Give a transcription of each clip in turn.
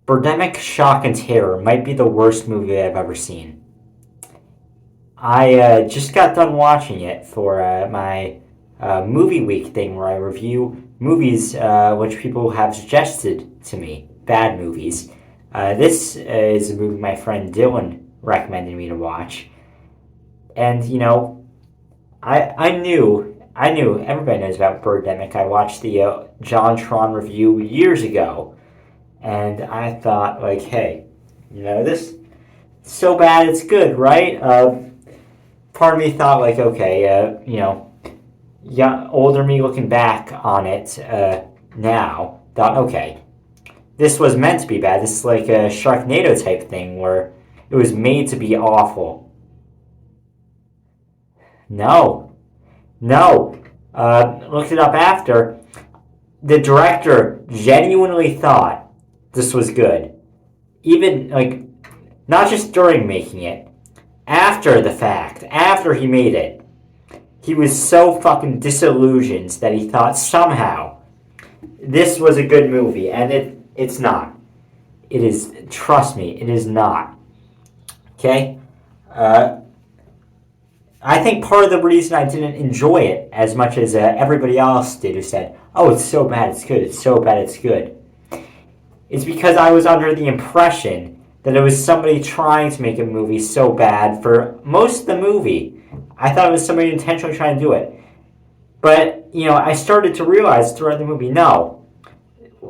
Birdemic Shock and Terror might be the worst movie I've ever seen. I just got done watching it for my movie week thing where I review movies which people have suggested to me, bad movies. This is a movie my friend Dylan recommended me to watch. And, I knew everybody knows about Birdemic. I watched the John Tron review years ago. And I thought, like, hey, this so bad it's good, right? Part of me thought, like, okay, young, older me looking back on it now, thought, okay, this was meant to be bad. This is like a Sharknado type thing where it was made to be awful. No, no. Looked it up after. The director genuinely thought this was good. Even, like, not just during making it, after the fact, after he made it, he was so fucking disillusioned that he thought somehow this was a good movie, and it's not. It is, trust me, it is not. Okay? I think part of the reason I didn't enjoy it as much as everybody else did who said, oh, it's so bad, it's good, it's so bad, it's good, is because I was under the impression that it was somebody trying to make a movie so bad for most of the movie. I thought it was somebody intentionally trying to do it. But, I started to realize throughout the movie, no.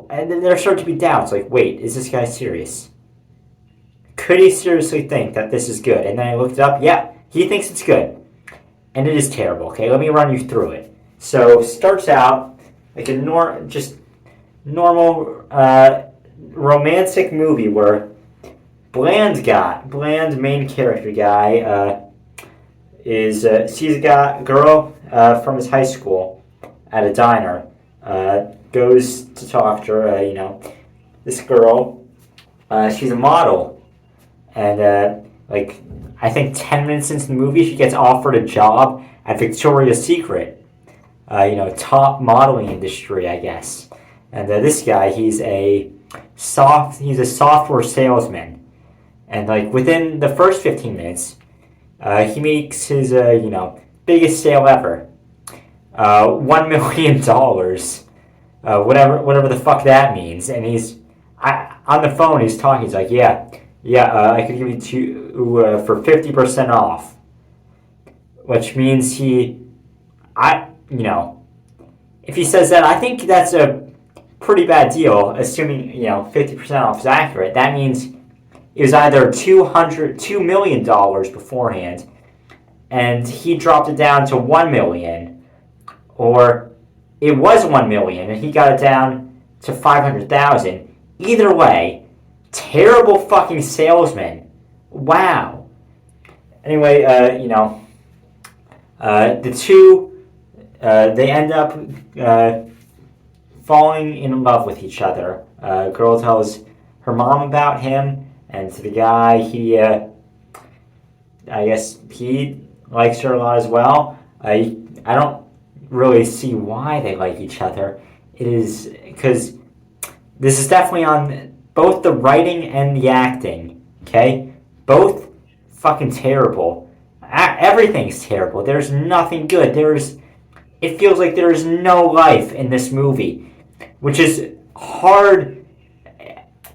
And then there started to be doubts, like, wait, is this guy serious? Could he seriously think that this is good? And then I looked it up, yeah, he thinks it's good. And it is terrible, okay? Let me run you through it. So, starts out like a just normal romantic movie where bland main character guy sees a girl from his high school at a diner, goes to talk to her, this girl, she's a model, and I think 10 minutes into the movie she gets offered a job at Victoria's Secret, top modeling industry, I guess. And this guy, he's a software salesman. And within the first 15 minutes, he makes his biggest sale ever, $1 million, whatever the fuck that means. And on the phone. He's talking. He's like, yeah, I could give you two for 50% off, which means if he says that, I think that's a pretty bad deal. Assuming 50% off is accurate, that means it was either $2 million beforehand, and he dropped it down to $1 million, or it was $1 million and he got it down to $500,000. Either way, terrible fucking salesman. Wow. Anyway, the two they end up falling in love with each other. Girl tells her mom about him. And to the guy, I guess he likes her a lot as well. I don't really see why they like each other. It is because this is definitely on both the writing and the acting, okay? Both fucking terrible. Everything's terrible. There's nothing good. It feels like there is no life in this movie, which is hard.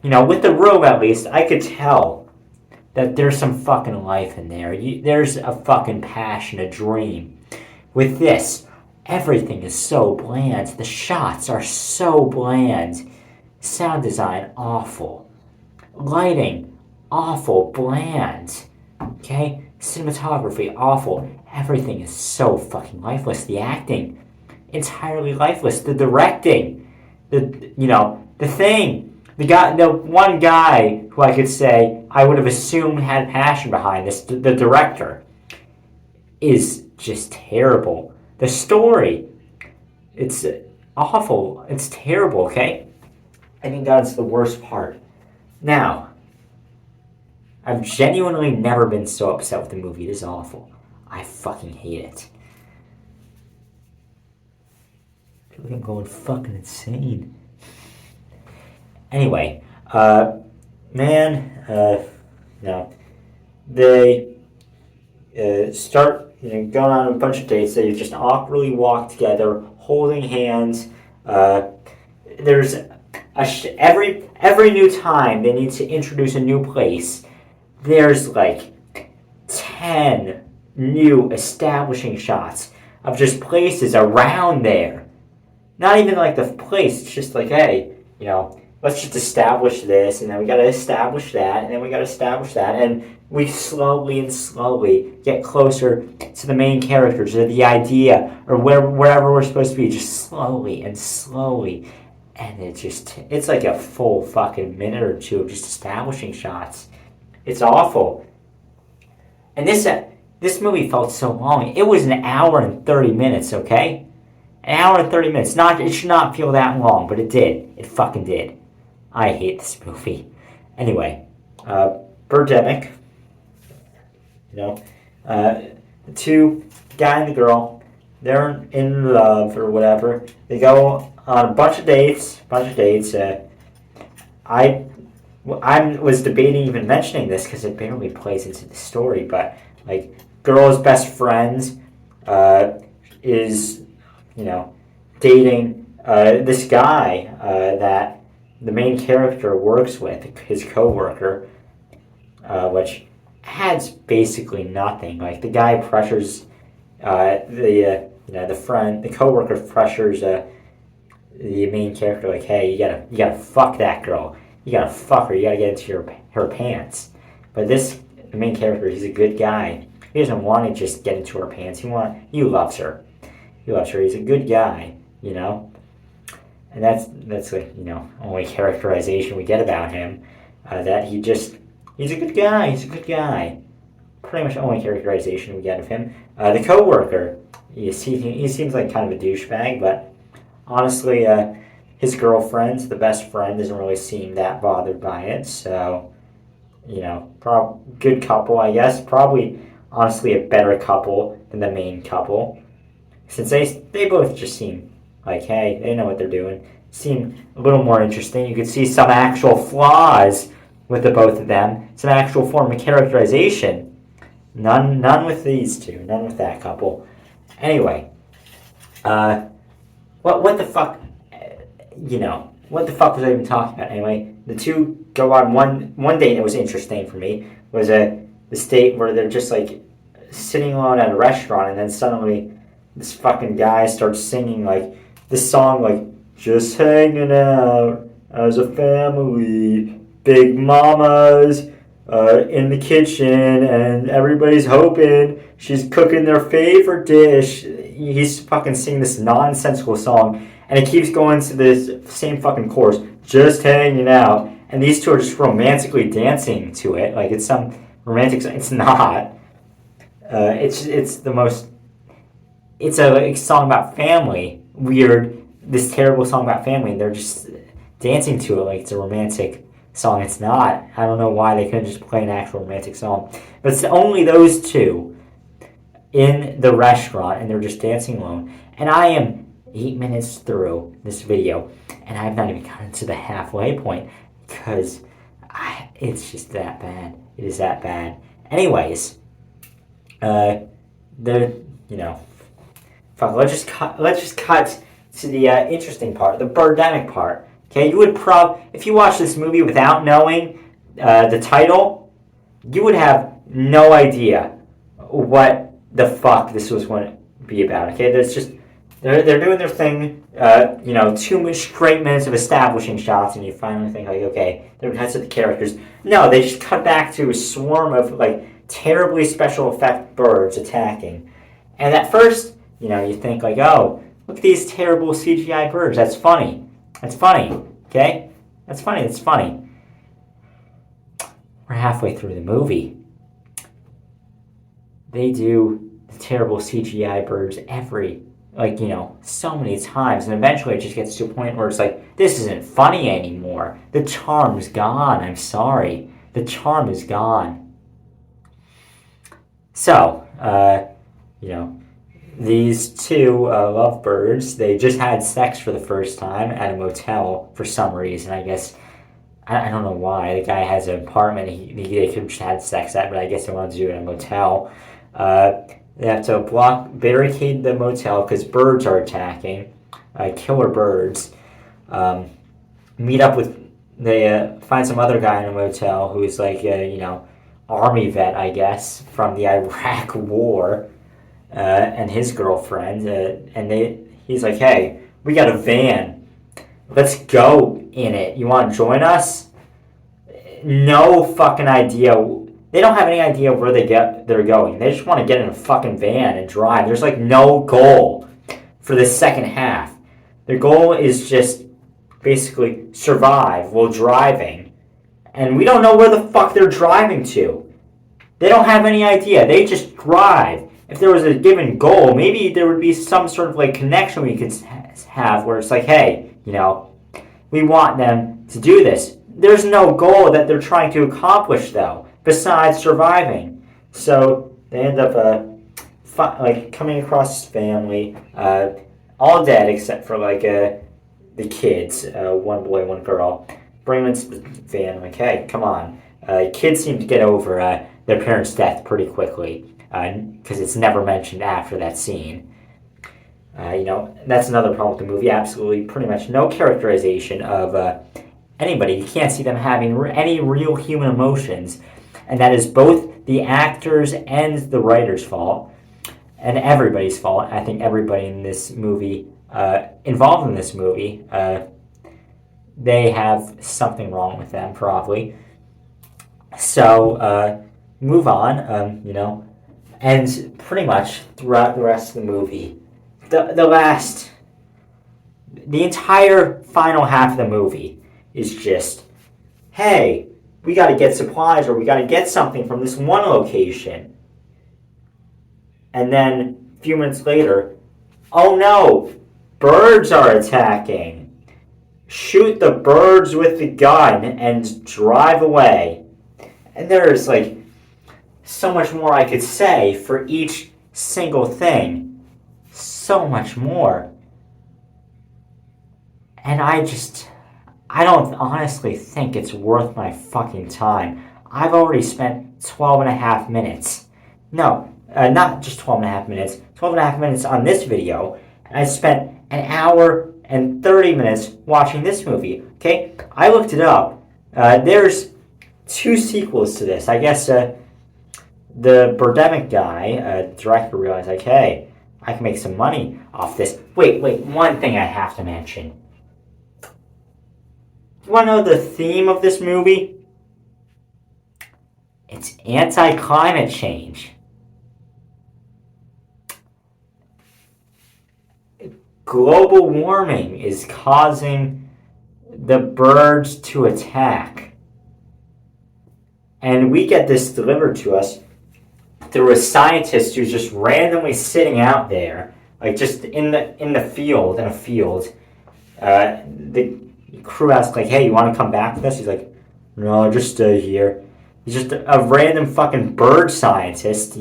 With The Room, at least, I could tell that there's some fucking life in there. There's a fucking passion, a dream. With this, everything is so bland. The shots are so bland. Sound design, awful. Lighting, awful, bland. Okay? Cinematography, awful. Everything is so fucking lifeless. The acting, entirely lifeless. The directing, the thing. The one guy who I could say I would have assumed had passion behind this, the director, is just terrible. The story, it's awful. It's terrible, okay? I think that's the worst part. Now, I've genuinely never been so upset with the movie. It is awful. I fucking hate it. I feel like I'm going fucking insane. Anyway, man, you know, they start going on a bunch of dates. They just awkwardly walk together, holding hands. There's every new time they need to introduce a new place. There's like 10 new establishing shots of just places around there. Not even like the place. It's just like, hey, let's just establish this, and then we got to establish that, and then we got to establish that, and we slowly and slowly get closer to the main characters or the idea or wherever we're supposed to be, just slowly and slowly. And it's like a full fucking minute or two of just establishing shots. It's awful. And this movie felt so long. It was an hour and 30 minutes, okay? An hour and 30 minutes. It should not feel that long, but it did. It fucking did. I hate this movie. Anyway, Birdemic. The two, the guy and the girl, they're in love or whatever. They go on a bunch of dates. I was debating even mentioning this because it barely plays into the story, but like, girl's best friend is, dating this guy that the main character works with, his coworker, which adds basically nothing. Like, the guy pressures the coworker pressures the main character, like, hey, you gotta fuck that girl. You gotta fuck her. You gotta get into her pants. But the main character, he's a good guy. He doesn't want to just get into her pants. He loves her. He loves her. He's a good guy, And that's like, only characterization we get about him. That he's a good guy. He's a good guy. Pretty much the only characterization we get of him. The coworker, he seems like kind of a douchebag, but honestly, his girlfriend, the best friend, doesn't really seem that bothered by it. So, good couple, I guess. Probably, honestly, a better couple than the main couple, since they both just seem like, hey, they know what they're doing. Seem a little more interesting. You could see some actual flaws with the both of them, some actual form of characterization. None with these two. None with that couple. Anyway, what the fuck? What the fuck was I even talking about? Anyway, the two go on one date that was interesting for me was the date where they're just like sitting alone at a restaurant, and then suddenly this fucking guy starts singing like this song, like, just hanging out as a family, big mamas in the kitchen, and everybody's hoping she's cooking their favorite dish. He's fucking singing this nonsensical song, and it keeps going to this same fucking chorus, just hanging out, and these two are just romantically dancing to it, like it's some romantic song. It's not. It's the most. It's a song about family. Weird. This terrible song about family, and they're just dancing to it like it's a romantic song. It's not. I don't know why they couldn't just play an actual romantic song. But it's only those two in the restaurant, and they're just dancing alone. And I am 8 minutes through this video, and I have not even gotten to the halfway point because it's just that bad. It is that bad. Anyways, let's just cut to the interesting part, the Birdemic part. Okay, you would if you watch this movie without knowing the title, you would have no idea what the fuck this was going to be about. Okay, they're doing their thing. 2 straight minutes of establishing shots, and you finally think like, okay, they're gonna cut the characters. No, they just cut back to a swarm of like terribly special effect birds attacking, and at first, you think like, oh, look at these terrible CGI birds. That's funny. Okay? That's funny. We're halfway through the movie. They do the terrible CGI birds so many times, and eventually it just gets to a point where it's like, this isn't funny anymore. The charm's gone. I'm sorry. The charm is gone. So, these two lovebirds, they just had sex for the first time at a motel for some reason. I guess I don't know why. The guy has an apartment they could have had sex at, but I guess they wanted to do it in a motel. They have to barricade the motel because birds are attacking, killer birds. Meet up with, they find some other guy in a motel who's like a, army vet, I guess, from the Iraq War, and his girlfriend, and he's like, hey, we got a van. Let's go in it. You want to join us? No fucking idea. They don't have any idea where they're going. They just want to get in a fucking van and drive. There's like no goal for the second half. Their goal is just basically survive while driving. And we don't know where the fuck they're driving to. They don't have any idea. They just drive. If there was a given goal, maybe there would be some sort of like connection we could have where it's like, hey, we want them to do this. There's no goal that they're trying to accomplish though, besides surviving. So they end up coming across his family, all dead except for the kids, one boy, one girl. Bring them into the van. Like, hey, come on. Kids seem to get over their parents' death pretty quickly because it's never mentioned after that scene. That's another problem with the movie. Absolutely, pretty much no characterization of anybody. You can't see them having any real human emotions, and that is both the actors and the writer's fault, and everybody's fault. I think everybody in this movie, involved in this movie, they have something wrong with them, probably. So, move on, and pretty much throughout the rest of the movie, the entire final half of the movie is just, hey, we got to get supplies or we got to get something from this one location. And then a few minutes later, oh no, birds are attacking. Shoot the birds with the gun and drive away. And there's so much more I could say for each single thing. So much more. And I don't honestly think it's worth my fucking time. I've already spent 12 and a half minutes. No, not just 12 and a half minutes. 12 and a half minutes on this video. I spent an hour and 30 minutes watching this movie. Okay? I looked it up. There's 2 sequels to this. I guess the Birdemic guy, director, realized, hey, I can make some money off this. Wait, one thing I have to mention. You want to know the theme of this movie? It's anti-climate change. Global warming is causing the birds to attack. And we get this delivered to us through a scientist who's just randomly sitting out there, just in a field. The crew asks, hey, you want to come back with us? He's like, no, just stay here. He's just a random fucking bird scientist,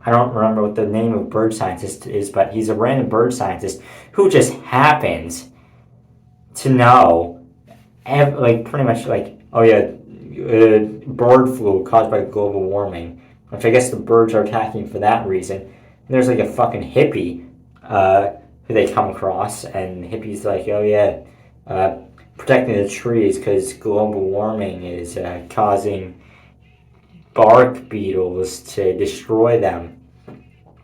I don't remember what the name of bird scientist is, but he's a random bird scientist who just happens to know, pretty much oh yeah, bird flu caused by global warming, which I guess the birds are attacking for that reason. And there's a fucking hippie who they come across, and the hippie's oh yeah, protecting the trees because global warming is causing bark beetles to destroy them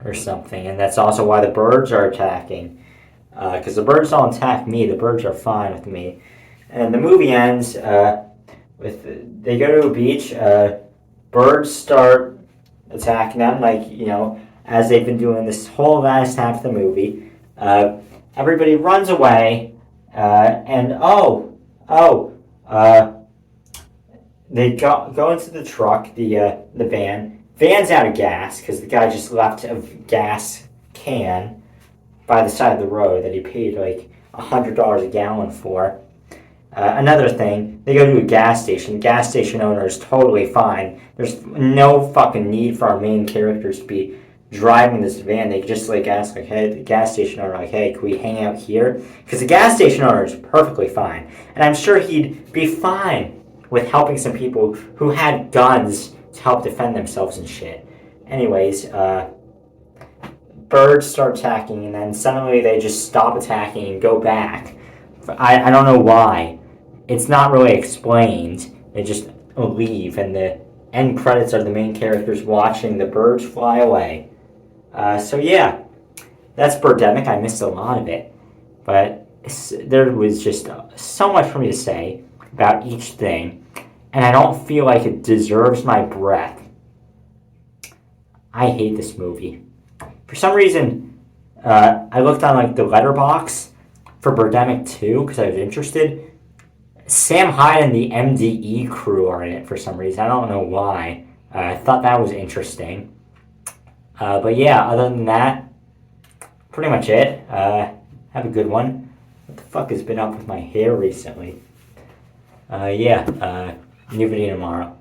or something, and that's also why the birds are attacking, because the birds don't attack me, the birds are fine with me. And the movie ends with, they go to a beach, birds start attacking them, as they've been doing this whole last half of the movie. Everybody runs away, and they go into the truck, the van. Van's out of gas because the guy just left a gas can by the side of the road that he paid $100 a gallon for. Another thing, they go to a gas station. The gas station owner is totally fine. There's no fucking need for our main characters to be driving this van, they just like ask like, hey, the gas station owner, like, hey, can we hang out here? Because the gas station owner is perfectly fine, and I'm sure he'd be fine with helping some people who had guns to help defend themselves and shit. Anyways, birds start attacking, and then suddenly they just stop attacking and go back. I don't know why. It's not really explained. They just leave, and the end credits are the main characters watching the birds fly away. So yeah, that's Birdemic. I missed a lot of it, but there was just so much for me to say about each thing, and I don't feel like it deserves my breath. I hate this movie. For some reason, I looked on like the letterbox for Birdemic 2 because I was interested. Sam Hyde and the MDE crew are in it for some reason. I don't know why. I thought that was interesting. But yeah, other than that, pretty much it. Have a good one. What the fuck has been up with my hair recently? New video tomorrow.